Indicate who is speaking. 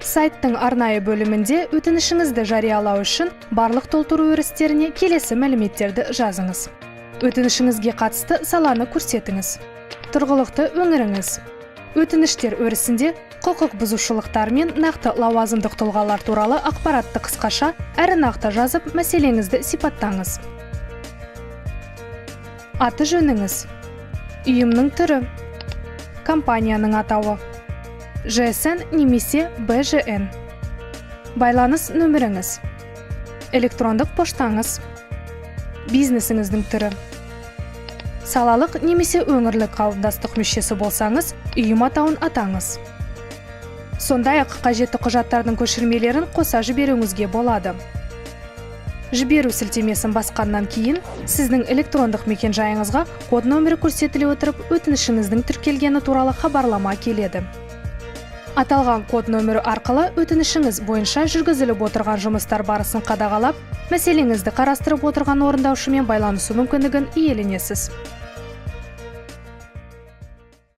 Speaker 1: Сайттың арнайы бөлімінде өтінішіңізді жариялау үшін барлық толтыру өрістеріне келесі мәліметтерді жазыңыз. Өтінішіңізге қатысты саланы көрсетіңіз. Тұрғылықты өңіріңіз. Өтініштер өрісінде құқық бұзушылықтар мен нақты лауазымдық тұлғалар туралы ақпаратты қысқаша әрі нақты жазып, мәселеңізді сипаттаңыз. Аты жөніңіз. Ұйымның түрі. Компанияның атауы. ЖСН немесе БЖН. Байланыс нөміріңіз. Электрондық поштаңыз. Бизнесіңіздің түрі. Салалық немесе өңірлік қауымдастық мүшесі болсаңыз, ұйым атауын атаңыз. Сондай-ақ қажетті құжаттардың көшірмелерін қоса жіберуіңізге болады. Жіберу сілтемесін басқаннан кейін, сіздің электрондық мекен-жайыңызға код нөмірі көрсетіле отырып, өтінішіңіздің тіркелгені туралы хабарлама келеді. Аталған код нөмірі арқылы өтінішіңіз бойынша жүргізіліп отырған жұмыстар барысын қадағалап, мәселеңізді қарастырып отырған орындаушымен байланысу мүмкіндігін иеленесіз.